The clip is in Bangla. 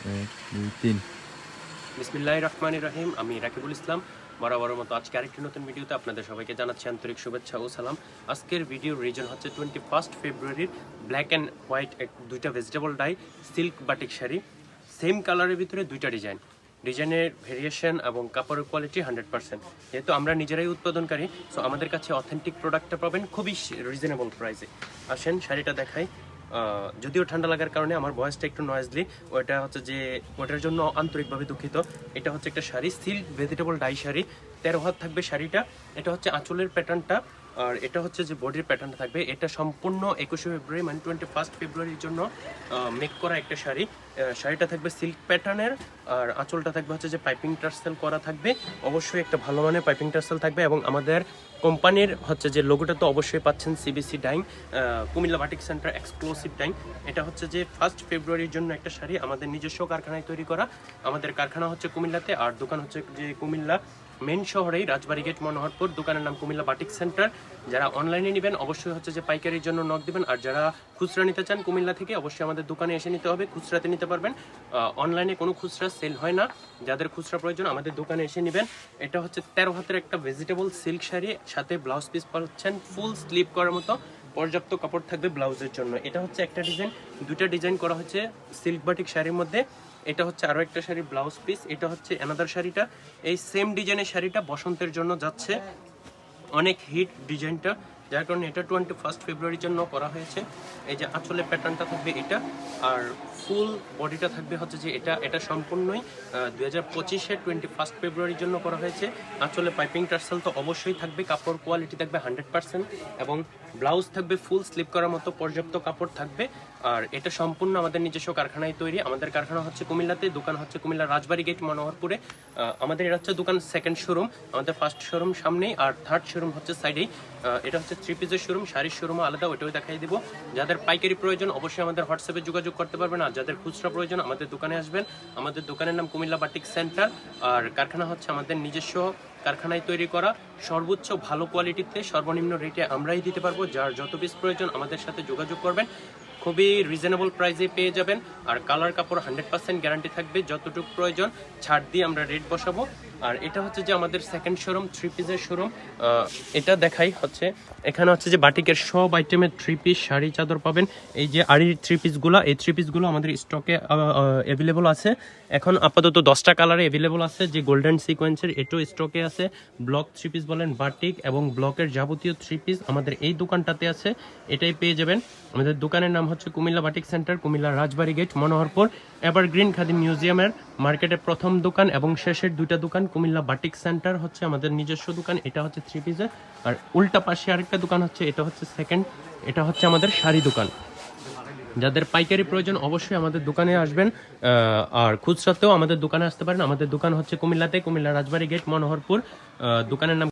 এক দুই তিন। বিসমিল্লাহির রহমানির রহিম। আমি রাকিবুল ইসলাম। বরাবরের মতো আজকে আরেকটি নতুন ভিডিওতে আপনাদের সবাইকে জানাচ্ছি আন্তরিক শুভেচ্ছা ও সালাম। আজকের ভিডিওর রিজন হচ্ছে 21 ফেব্রুয়ারির ব্ল্যাক অ্যান্ড হোয়াইট দুইটা vegetable die silk batik sari, same কালারের ভিতরে দুইটা ডিজাইনের ভেরিয়েশন এবং কাপড়ের কোয়ালিটি 100%। যেহেতু আমরা নিজেরাই উৎপাদনকারী, সো আমাদের কাছে অথেন্টিক প্রোডাক্টটা পাবেন খুবই রিজনেবল প্রাইসে। আসেন শাড়িটা দেখাই। যদিও ঠান্ডা লাগার কারণে আমার ভয়েসটা একটু নয়েজলি, ওটা হচ্ছে যে ওটার জন্য আন্তরিকভাবে দুঃখিত। এটা হচ্ছে একটা sari, silk vegetable die sari, 13 হাত থাকবে শাড়িটা। এটা হচ্ছে আঁচলের প্যাটার্নটা, আর এটা হচ্ছে যে বডির প্যাটার্নটা থাকবে। এটা সম্পূর্ণ 21 ফেব্রুয়ারি মানে 21 ফেব্রুয়ারির জন্য মেক করা একটা শাড়ি। শাড়িটা থাকবে সিল্ক প্যাটার্নের, আর আঁচলটা থাকবে হচ্ছে যে পাইপিং টার্সেল করা থাকবে। অবশ্যই একটা ভালো মানের পাইপিং টার্সেল থাকবে, এবং আমাদের কোম্পানির হচ্ছে যে লোগোটা তো অবশ্যই পাচ্ছেন, CBC dyeing, Comilla batik centre exclusive dyeing. এটা হচ্ছে যে 1 ফেব্রুয়ারির জন্য একটা শাড়ি আমাদের নিজস্ব কারখানায় তৈরি করা। আমাদের কারখানা হচ্ছে কুমিল্লাতে, আর দোকান হচ্ছে যে কুমিল্লা মেন শহরেই, রাজবাড়ি গেট, মনোহরপুর। দোকানের নাম কুমিল্লা বাটিক সেন্টার। যারা অনলাইনে নেবেন অবশ্যই হচ্ছে যে পাইকারির জন্য নক দিবেন, আর যারা খুচরা নিতে চান কুমিল্লা থেকে অবশ্যই আমাদের দোকানে এসে নিতে হবে, খুচরাতে নিতে পারবেন। অনলাইনে কোনো খুচরা সেল হয় না, যাদের খুচরা প্রয়োজন আমাদের দোকানে এসে নেবেন। এটা হচ্ছে 13 হাতের একটা ভেজিটেবল সিল্ক শাড়ি, সাথে ব্লাউজ পিস পাচ্ছেন ফুল স্লিভ করার মতো, পর্যাপ্ত কাপড় থাকবে ব্লাউজের জন্য। এটা হচ্ছে একটা ডিজাইন, দুইটা ডিজাইন করা হচ্ছে সিল্ক বাটিক শাড়ির মধ্যে। এটা হচ্ছে আরো একটা শাড়ি ব্লাউজ পিস, এটা হচ্ছে অ্যানাদার শাড়িটা। এই সেম ডিজাইনের শাড়িটা বসন্তের জন্য যাচ্ছে, অনেক হিট ডিজাইনটা, যার কারণে এটা 21 ফেব্রুয়ারির জন্য করা হয়েছে। এই যে আঁচলের প্যাটার্নটা থাকবে এটা, আর ফুল বডিটা থাকবে হচ্ছে যে এটা সম্পূর্ণই 2025-এর 21 ফেব্রুয়ারির জন্য করা হয়েছে। আঁচলে পাইপিং টার্সেল তো অবশ্যই থাকবে, কাপড় কোয়ালিটি থাকবে 100%, এবং ব্লাউজ থাকবে ফুল স্লিপ করার মতো পর্যাপ্ত কাপড় থাকবে। আর এটা সম্পূর্ণ আমাদের নিজস্ব কারখানায় তৈরি। আমাদের কারখানা হচ্ছে কুমিল্লাতে, দোকান হচ্ছে কুমিল্লা রাজবাড়ি গেট, মনোহরপুরে। আমাদের এটা হচ্ছে দোকান সেকেন্ড শোরুম, আমাদের ফার্স্ট শোরুম সামনেই, আর থার্ড শোরুম হচ্ছে সাইডেই। এটা হচ্ছে 3 পিসের শোরুম, শাড়ির শোরুম আলাদা, ওইটাও দেখাই দিব। যাদের পাইকারি প্রয়োজন অবশ্যই আমাদের হোয়াটসঅ্যাপে যোগাযোগ করতে পারবেন, আর যাদের খুচরা প্রয়োজন আমাদের দোকানে আসবেন। আমাদের দোকানের নাম কুমিল্লা বাটিক সেন্টার, আর কারখানা হচ্ছে আমাদের নিজস্ব কারখানায় তৈরি করা। সর্বোচ্চ ভালো কোয়ালিটিতে সর্বনিম্ন রেটে আমরাই দিতে পারবো। যার যত পিস প্রয়োজন আমাদের সাথে যোগাযোগ করবেন, খুবই রিজনেবল প্রাইসে পেয়ে যাবেন। আর কালার কাপড় 100% গ্যারান্টি থাকবে, যতটুকু প্রয়োজন ছাড় দিয়ে আমরা রেট বসাবো। আর এটা হচ্ছে যে আমাদের সেকেন্ড শোরুম, 3 পিসের শোরুম। এটা দেখাই হচ্ছে, এখানে হচ্ছে যে বাটিকের সব আইটেমের 3 পিস শাড়ি চাদর পাবেন। এই যে আড়ির 3 পিসগুলো, এই 3 পিসগুলো আমাদের স্টকে অ্যাভেলেবল আছে। এখন আপাতত 10টা কালারে অ্যাভেলেবল আছে। যে গোল্ডেন সিকোয়েন্সের এটাও স্টকে আছে। ব্লক 3 পিস বলেন, বাটিক এবং ব্লকের যাবতীয় 3 পিস আমাদের এই দোকানটাতে আছে, এটাই পেয়ে যাবেন। আমাদের দোকানের নাম হচ্ছে কুমিল্লা বাটিক সেন্টার, কুমিল্লা রাজবাড়ি গেট, মনোহরপুর। এভারগ্রিন খাদিম মিউজিয়ামের মার্কেটের প্রথম দোকান এবং শেষের দুইটা দোকান কুমিল্লা বাটিক সেন্টার হচ্ছে আমাদের নিজস্ব দোকান। এটা হচ্ছে 3 পিসের, আর উল্টা পাশে আরেকটা দোকান হচ্ছে, এটা হচ্ছে সেকেন্ড, এটা হচ্ছে আমাদের শাড়ি দোকান। যাদের পাইকারি প্রয়োজন অবশ্যই আমাদের দোকানে আসবেন, আর খুচরাতেও আমাদের দোকানে আসতে পারেন। আমাদের দোকান হচ্ছে কুমিল্লাতে, কুমিল্লা রাজবাড়ি গেট, মনোহরপুর। দোকানের নাম